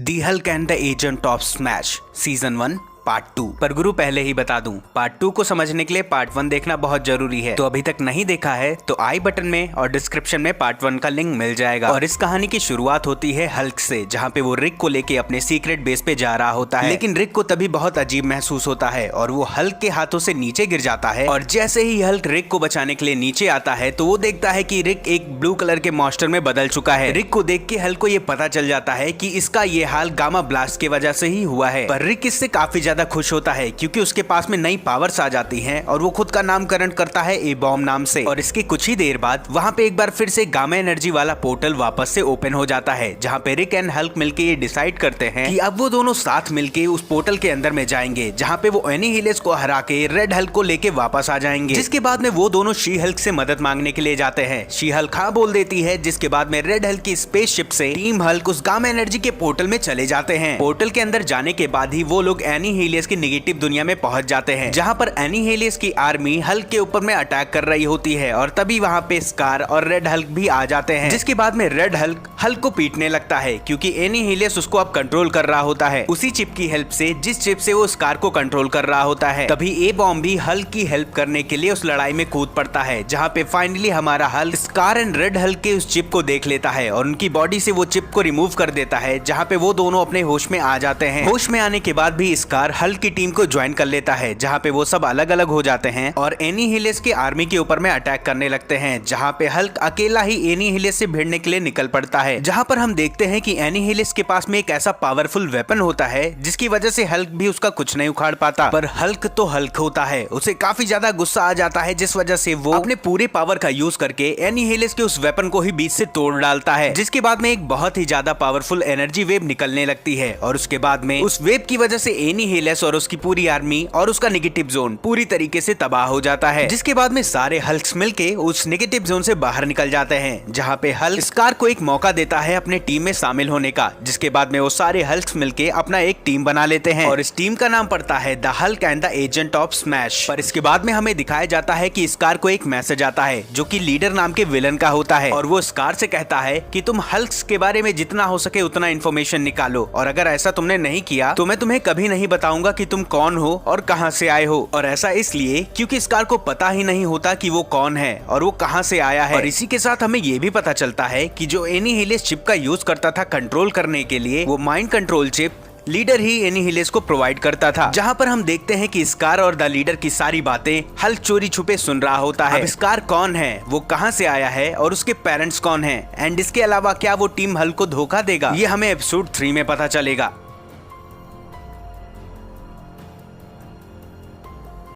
The Hulk and the agent of smash season 1 part 2। पर गुरु पहले ही बता दूं, पार्ट 2 को समझने के लिए पार्ट 1 देखना बहुत जरूरी है। तो अभी तक नहीं देखा है तो आई बटन में और डिस्क्रिप्शन में पार्ट 1 का लिंक मिल जाएगा। और इस कहानी की शुरुआत होती है हल्क से, जहाँ पे वो रिक को लेके अपने सीक्रेट बेस पे जा रहा होता है। लेकिन रिक को तभी बहुत अजीब महसूस होता है और वो हल्क के हाथों से नीचे गिर जाता है। और जैसे ही हल्क रिक को बचाने के लिए नीचे आता है तो वो देखता है कि रिक एक ब्लू कलर के मॉन्स्टर में बदल चुका है। रिक को देख के हल्क को ये पता चल जाता है कि इसका ये हाल गामा ब्लास्ट की वजह से ही हुआ है। पर रिक इससे काफी ज्यादा खुश होता है क्योंकि उसके पास में नई पावर्स आ जाती हैं और वो खुद का नामकरण करता है ए बॉम्ब नाम से। और इसके कुछ ही देर बाद वहाँ पे एक बार फिर से गामा एनर्जी वाला पोर्टल वापस से ओपन हो जाता है, जहाँ पे रिक एंड हल्क मिलके ये डिसाइड करते हैं कि अब वो दोनों साथ मिलके उस पोर्टल के अंदर में जाएंगे, जहाँ पे वो एनीहिलेस को हरा के रेड हल्क को लेके वापस आ जाएंगे। जिसके बाद में वो दोनों शी हल्क से मदद मांगने के लिए जाते हैं। शी हल्क हाँ बोल देती है, जिसके बाद में रेड हल्क की स्पेसशिप से टीम हल्क उस गामा एनर्जी के पोर्टल में चले जाते हैं। पोर्टल के अंदर जाने के बाद ही वो लोग एनीहिलेस की नेगेटिव दुनिया में पहुंच जाते हैं, जहां पर एनीहिलेस की आर्मी हल्क के ऊपर में अटैक कर रही होती है। और तभी वहां पे स्कार और रेड हल्क भी आ जाते हैं। जिसके बाद में रेड हल्क को पीटने लगता है क्योंकि एनीहिलेस उसको अब कंट्रोल कर रहा होता है, उसी चिप की हेल्प से जिस चिप से वो स्कार को कंट्रोल कर रहा होता है। तभी ए बॉम्ब भी हल्क की हेल्प करने के लिए उस लड़ाई में कूद पड़ता है, जहाँ पे फाइनली हमारा Hulk scar and red Hulk के उस चिप को देख लेता है और उनकी बॉडी से वो चिप को रिमूव कर देता है, जहाँ पे वो दोनों अपने होश में आ जाते हैं। होश में आने के बाद भी स्कार हल्क की टीम को ज्वाइन कर लेता है, जहाँ पे वो सब अलग अलग हो जाते हैं और एनीहिलेस की आर्मी के ऊपर में अटैक करने लगते हैं, जहाँ पे हल्क अकेला ही एनीहिलेस से भिड़ने के लिए निकल पड़ता है। जहाँ पर हम देखते हैं कि एनीहिलेस के पास में एक ऐसा पावरफुल वेपन होता है जिसकी वजह से हल्क भी उसका कुछ नहीं उखाड़ पाता। पर हल्क तो हल्क होता है, उसे काफी ज्यादा गुस्सा आ जाता है, जिस वजह से वो अपने पूरे पावर का यूज करके एनीहिलेस के उस वेपन को ही बीच से तोड़ डालता है। जिसके बाद में एक बहुत ही ज्यादा पावरफुल एनर्जी वेव निकलने लगती है और उसके बाद में उस वेव की वजह से एनीहिलेस और उसकी पूरी आर्मी और उसका नेगेटिव जोन पूरी तरीके से तबाह हो जाता है। जिसके बाद में सारे हल्क्स मिलके उस नेगेटिव जोन से बाहर निकल जाते हैं, जहाँ पे हल्क स्कार को एक मौका देता है अपने टीम में शामिल होने का। जिसके बाद में वो सारे हल्क्स मिलके अपना एक टीम बना लेते हैं और इस टीम का नाम पड़ता है the Hulk and the agent of smash. पर इसके बाद में हमें दिखाया जाता है कि स्कार को एक मैसेज आता है जो कि लीडर नाम के विलन का होता है और वो स्कार से कहता है कि तुम हल्क्स के बारे में जितना हो सके उतना इन्फॉर्मेशन निकालो, और अगर ऐसा तुमने नहीं किया तो मैं तुम्हें कभी नहीं बताऊंगा कि तुम कौन हो और कहां से आए हो। और ऐसा इसलिए क्योंकि स्कार को पता ही नहीं होता कि वो कौन है और वो कहां से आया है। और इसी के साथ हमें ये भी पता चलता है कि जो एनीहिलेस चिप का यूज करता था कंट्रोल करने के लिए, वो माइंड कंट्रोल चिप लीडर ही एनीहिलेस को प्रोवाइड करता था। जहां पर हम देखते हैं कि स्कार और द लीडर की सारी बातें हल्क चोरी छुपे सुन रहा होता है। अब स्कार कौन है, वो कहां से आया है और उसके पेरेंट्स कौन हैं, एंड इसके अलावा क्या वो टीम हल्क को धोखा देगा, ये हमें एपिसोड 3 में पता चलेगा।